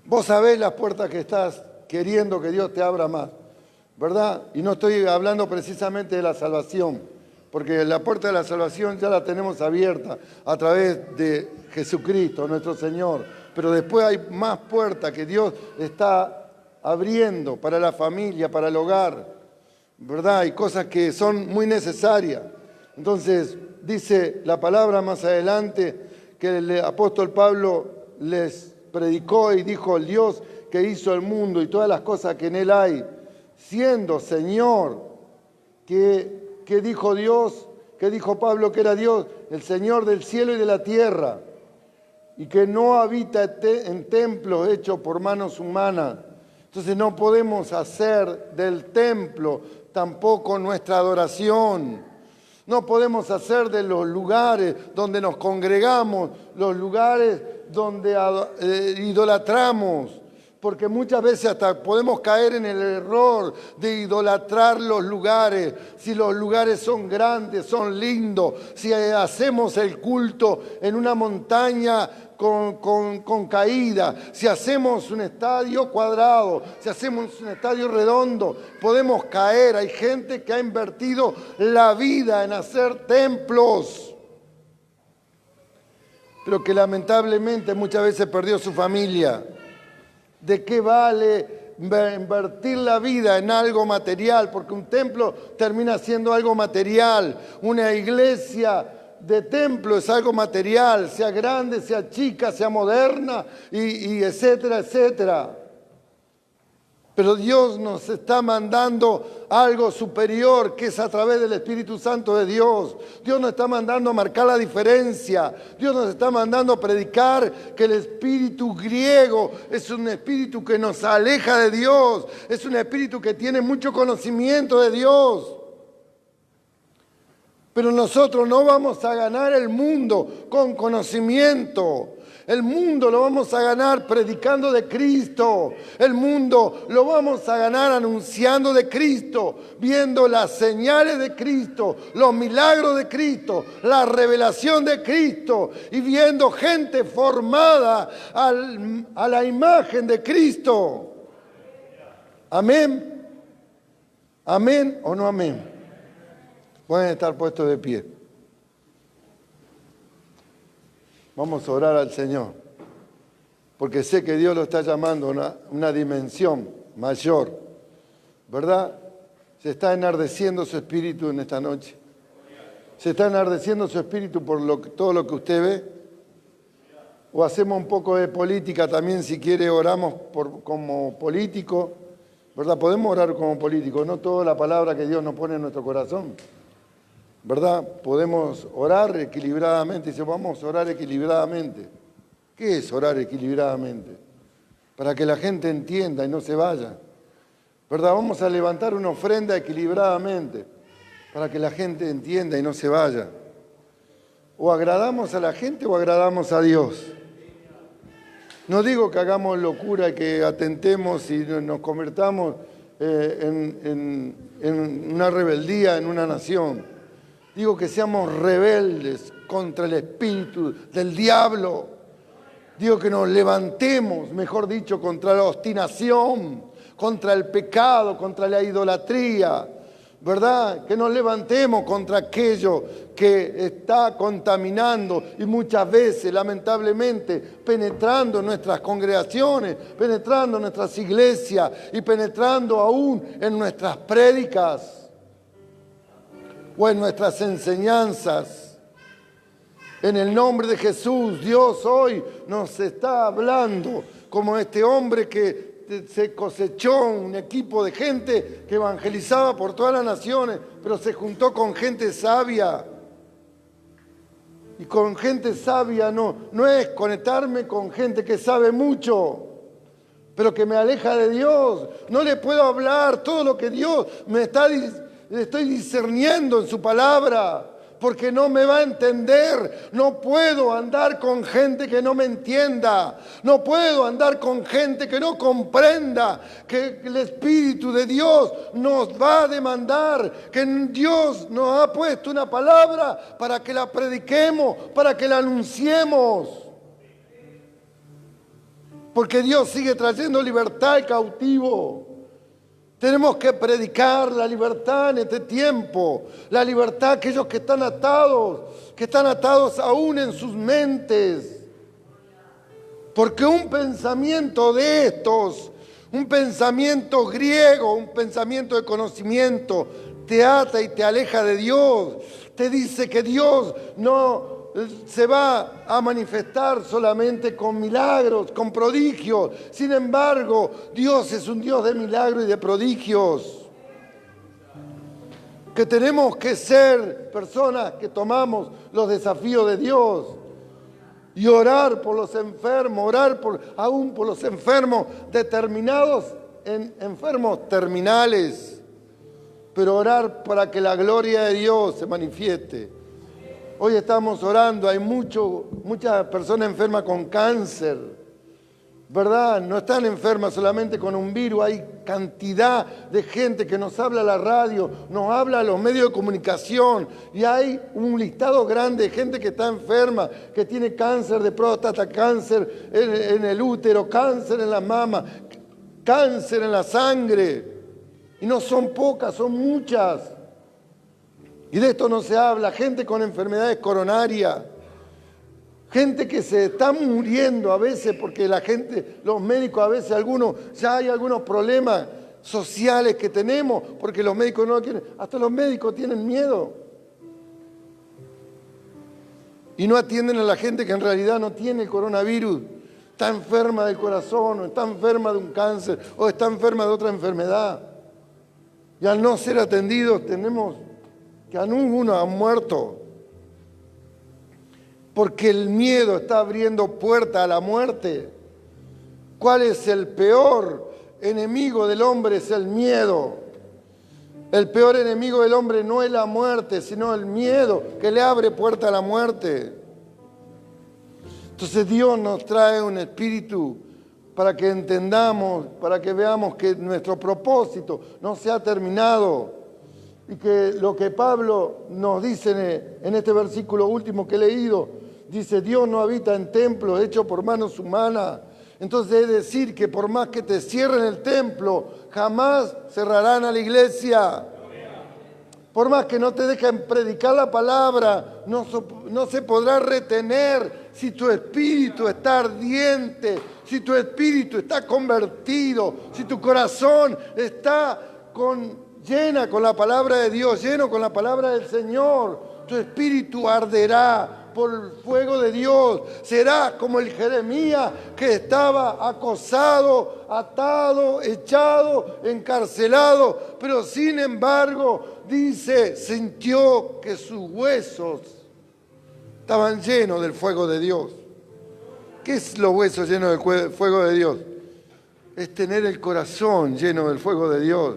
Vos sabés las puertas que estás queriendo que Dios te abra más, ¿verdad? Y no estoy hablando precisamente de la salvación, porque la puerta de la salvación ya la tenemos abierta a través de Jesucristo, nuestro Señor. Pero después hay más puertas que Dios está abriendo para la familia, para el hogar, ¿verdad? Hay cosas que son muy necesarias. Entonces, dice la palabra más adelante que el apóstol Pablo les predicó y dijo: el Dios que hizo el mundo y todas las cosas que en él hay, siendo Señor, que dijo Dios, que dijo Pablo que era Dios, el Señor del cielo y de la tierra, y que no habita en templos hechos por manos humanas. Entonces no podemos hacer del templo tampoco nuestra adoración. No podemos hacer de los lugares donde nos congregamos, los lugares donde idolatramos. Porque muchas veces hasta podemos caer en el error de idolatrar los lugares. Si los lugares son grandes, son lindos, si hacemos el culto en una montaña con caída, si hacemos un estadio cuadrado, si hacemos un estadio redondo, podemos caer. Hay gente que ha invertido la vida en hacer templos, pero que lamentablemente muchas veces perdió su familia. ¿De qué vale invertir la vida en algo material? Porque un templo termina siendo algo material. Una iglesia de templo es algo material, sea grande, sea chica, sea moderna, y etcétera, etcétera. Pero Dios nos está mandando algo superior, que es a través del Espíritu Santo de Dios. Dios nos está mandando a marcar la diferencia. Dios nos está mandando a predicar que el espíritu griego es un espíritu que nos aleja de Dios. Es un espíritu que tiene mucho conocimiento de Dios. Pero nosotros no vamos a ganar el mundo con conocimiento. El mundo lo vamos a ganar predicando de Cristo. El mundo lo vamos a ganar anunciando de Cristo, viendo las señales de Cristo, los milagros de Cristo, la revelación de Cristo y viendo gente formada a la imagen de Cristo. ¿Amén? ¿Amén o no amén? Pueden estar puestos de pie. Vamos a orar al Señor, porque sé que Dios lo está llamando a una dimensión mayor, ¿verdad? Se está enardeciendo su espíritu en esta noche. Se está enardeciendo su espíritu por todo lo que usted ve. O hacemos un poco de política también, si quiere, oramos como político, ¿verdad? Podemos orar como político, no toda la palabra que Dios nos pone en nuestro corazón, ¿verdad? Podemos orar equilibradamente. Dice, vamos a orar equilibradamente. ¿Qué es orar equilibradamente? Para que la gente entienda y no se vaya, ¿verdad? Vamos a levantar una ofrenda equilibradamente para que la gente entienda y no se vaya. O agradamos a la gente o agradamos a Dios. No digo que hagamos locura y que atentemos y nos convertamos en una rebeldía en una nación. Digo que seamos rebeldes contra el espíritu del diablo. Digo que nos levantemos, mejor dicho, contra la obstinación, contra el pecado, contra la idolatría, ¿verdad? Que nos levantemos contra aquello que está contaminando y muchas veces, lamentablemente, penetrando en nuestras congregaciones, penetrando en nuestras iglesias y penetrando aún en nuestras prédicas o en nuestras enseñanzas. En el nombre de Jesús, Dios hoy nos está hablando como este hombre que se cosechó un equipo de gente que evangelizaba por todas las naciones, pero se juntó con gente sabia. Y con gente sabia no es conectarme con gente que sabe mucho, pero que me aleja de Dios. No le puedo hablar todo lo que Dios me está diciendo. Estoy discerniendo en su palabra, porque no me va a entender. No puedo andar con gente que no me entienda. No puedo andar con gente que no comprenda que el Espíritu de Dios nos va a demandar, que Dios nos ha puesto una palabra para que la prediquemos, para que la anunciemos. Porque Dios sigue trayendo libertad al cautivo. Tenemos que predicar la libertad en este tiempo, la libertad a aquellos que están atados aún en sus mentes. Porque un pensamiento de estos, un pensamiento griego, un pensamiento de conocimiento, te ata y te aleja de Dios. Te dice que Dios no se va a manifestar solamente con milagros, con prodigios. Sin embargo, Dios es un Dios de milagros y de prodigios. Que tenemos que ser personas que tomamos los desafíos de Dios y orar por los enfermos, orar aún por los enfermos determinados, enfermos terminales, pero orar para que la gloria de Dios se manifieste. Hoy estamos orando, hay muchas personas enfermas con cáncer, ¿verdad? No están enfermas solamente con un virus, hay cantidad de gente que nos habla a la radio, nos habla a los medios de comunicación y hay un listado grande de gente que está enferma, que tiene cáncer de próstata, cáncer en el útero, cáncer en la mama, cáncer en la sangre. Y no son pocas, son muchas. Y de esto no se habla. Gente con enfermedades coronarias. Gente que se está muriendo a veces porque los médicos a veces ya hay algunos problemas sociales que tenemos porque los médicos no lo quieren. Hasta los médicos tienen miedo. y no atienden a la gente que en realidad no tiene el coronavirus, está enferma del corazón, o está enferma de un cáncer, o está enferma de otra enfermedad. Y al no ser atendidos tenemos que algunos han muerto, porque el miedo está abriendo puerta a la muerte. ¿Cuál es el peor enemigo del hombre? Es el miedo. El peor enemigo del hombre no es la muerte, sino el miedo que le abre puerta a la muerte. Entonces Dios nos trae un espíritu para que entendamos, para que veamos que nuestro propósito no se ha terminado y que lo que Pablo nos dice en este versículo último que he leído, dice: Dios no habita en templos hechos por manos humanas. Entonces es decir que por más que te cierren el templo, jamás cerrarán a la iglesia. Por más que no te dejen predicar la palabra, no se podrá retener si tu espíritu está ardiente, si tu espíritu está convertido, si tu corazón está llena con la palabra de Dios, lleno con la palabra del Señor. Tu espíritu arderá por el fuego de Dios. Será como el Jeremías que estaba acosado, atado, echado, encarcelado, pero sin embargo, dice, sintió que sus huesos estaban llenos del fuego de Dios. ¿Qué es los huesos llenos del fuego de Dios? Es tener el corazón lleno del fuego de Dios.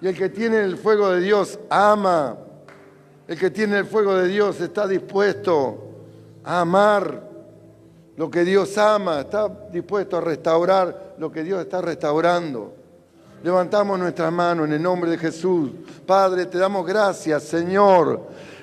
Y el que tiene el fuego de Dios ama. El que tiene el fuego de Dios está dispuesto a amar lo que Dios ama, está dispuesto a restaurar lo que Dios está restaurando. Levantamos nuestras manos en el nombre de Jesús. Padre, te damos gracias, Señor,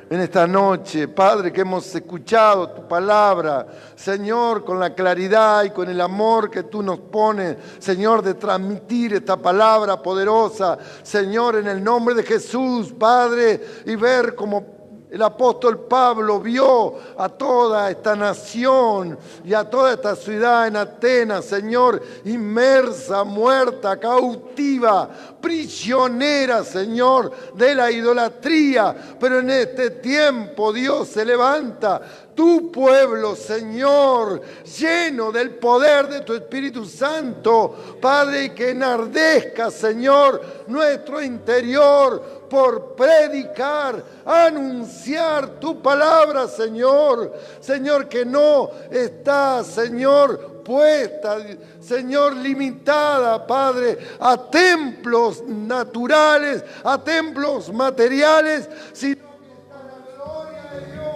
en esta noche. Padre, que hemos escuchado tu palabra, Señor, con la claridad y con el amor que tú nos pones, Señor, de transmitir esta palabra poderosa, Señor, en el nombre de Jesús, Padre, y ver como el apóstol Pablo vio a toda esta nación y a toda esta ciudad en Atenas, Señor, inmersa, muerta, cautiva, prisionera, Señor, de la idolatría. Pero en este tiempo Dios se levanta tu pueblo, Señor, lleno del poder de tu Espíritu Santo, Padre, y que enardezca, Señor, nuestro interior por predicar, anunciar tu palabra, Señor. Señor, que no está, Señor, puesta, Señor, limitada, Padre, a templos naturales, a templos materiales, sino que está la gloria de Dios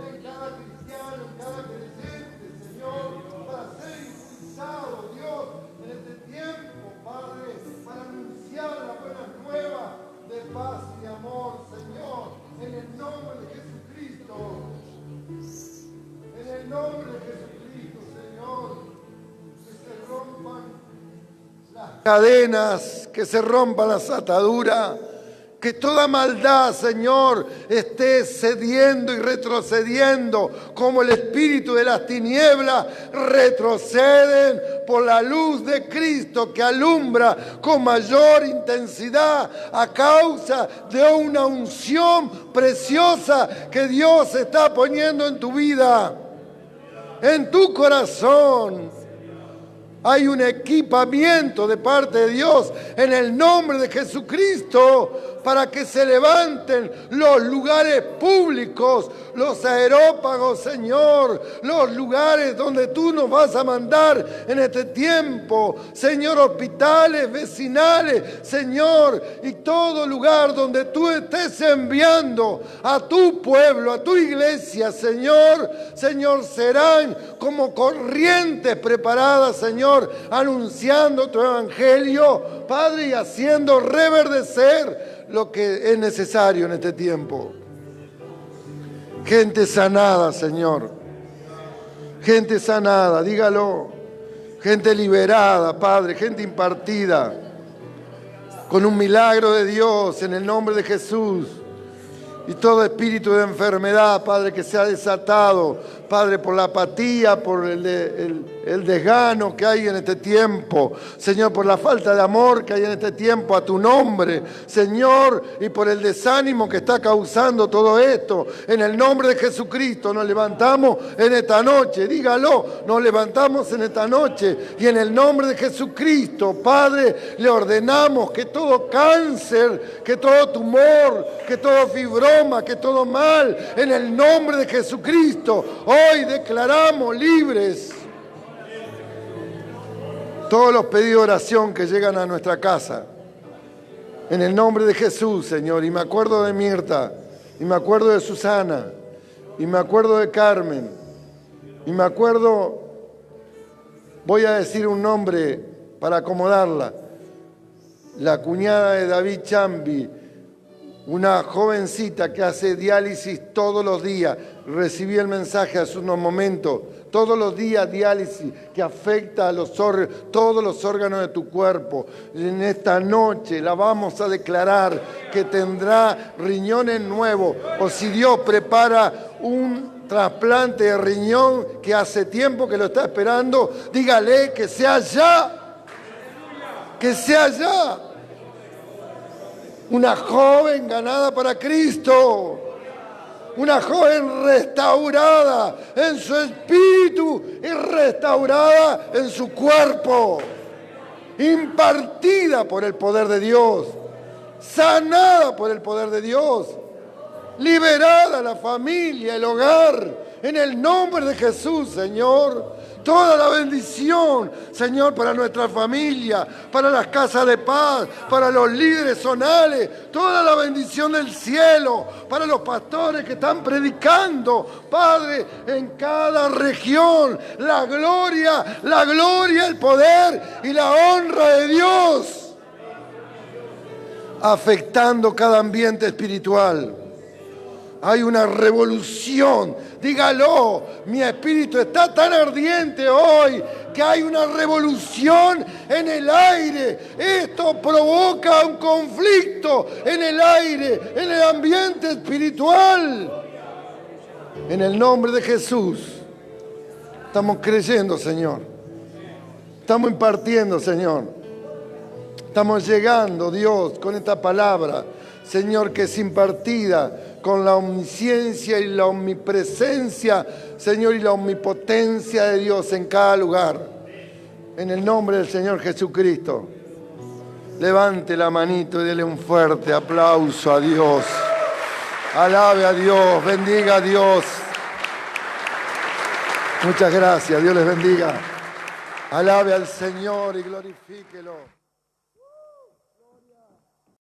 en cada cristiano, en cada creyente, Señor, para ser impulsado, Dios, en este tiempo, Padre, para anunciar la buena nueva de paz y amor, Señor, en el nombre de Jesucristo. En el nombre de Jesucristo, Señor, que se rompan las cadenas, que se rompan las ataduras, que toda maldad, Señor, esté cediendo y retrocediendo, como el espíritu de las tinieblas retroceden por la luz de Cristo que alumbra con mayor intensidad a causa de una unción preciosa que Dios está poniendo en tu vida, en tu corazón. Hay un equipamiento de parte de Dios en el nombre de Jesucristo para que se levanten los lugares públicos, los aerópagos, Señor, los lugares donde tú nos vas a mandar en este tiempo, Señor, hospitales, vecinales, Señor, y todo lugar donde tú estés enviando a tu pueblo, a tu iglesia, Señor, Señor, serán como corrientes preparadas, Señor, anunciando tu evangelio, Padre, y haciendo reverdecer lo que es necesario en este tiempo. Gente sanada, Señor. Gente sanada, dígalo. Gente liberada, Padre. Gente impartida. Con un milagro de Dios en el nombre de Jesús. Y todo espíritu de enfermedad, Padre, que sea desatado, Padre, por la apatía, por el desgano que hay en este tiempo. Señor, por la falta de amor que hay en este tiempo a tu nombre. Señor, y por el desánimo que está causando todo esto. En el nombre de Jesucristo nos levantamos en esta noche. Dígalo, nos levantamos en esta noche. Y en el nombre de Jesucristo, Padre, le ordenamos que todo cáncer, que todo tumor, que todo fibroma, que todo mal, en el nombre de Jesucristo, hoy declaramos libres todos los pedidos de oración que llegan a nuestra casa. En el nombre de Jesús, Señor. Y me acuerdo de Mirta, y me acuerdo de Susana, y me acuerdo de Carmen, y me acuerdo, voy a decir un nombre para acomodarla, la cuñada de David Chambi, una jovencita que hace diálisis todos los días. Recibí el mensaje hace unos momentos. Todos los días diálisis que afecta a todos los órganos de tu cuerpo. Y en esta noche la vamos a declarar que tendrá riñones nuevos. O si Dios prepara un trasplante de riñón que hace tiempo que lo está esperando, dígale que sea ya. Que sea ya. Una joven ganada para Cristo. Una joven restaurada en su espíritu y restaurada en su cuerpo. Impartida por el poder de Dios. Sanada por el poder de Dios. Liberada la familia, el hogar. En el nombre de Jesús, Señor. Toda la bendición, Señor, para nuestra familia, para las casas de paz, para los líderes zonales, toda la bendición del cielo, para los pastores que están predicando, Padre, en cada región, la gloria, el poder y la honra de Dios, afectando cada ambiente espiritual. Hay una revolución, dígalo, mi espíritu está tan ardiente hoy que hay una revolución en el aire. Esto provoca un conflicto en el aire, en el ambiente espiritual. En el nombre de Jesús, estamos creyendo, Señor. Estamos impartiendo, Señor. Estamos llegando, Dios, con esta palabra, Señor, que es impartida con la omnisciencia y la omnipresencia, Señor, y la omnipotencia de Dios en cada lugar. En el nombre del Señor Jesucristo, levante la manito y dele un fuerte aplauso a Dios. Alabe a Dios, bendiga a Dios. Muchas gracias, Dios les bendiga. Alabe al Señor y glorifíquelo.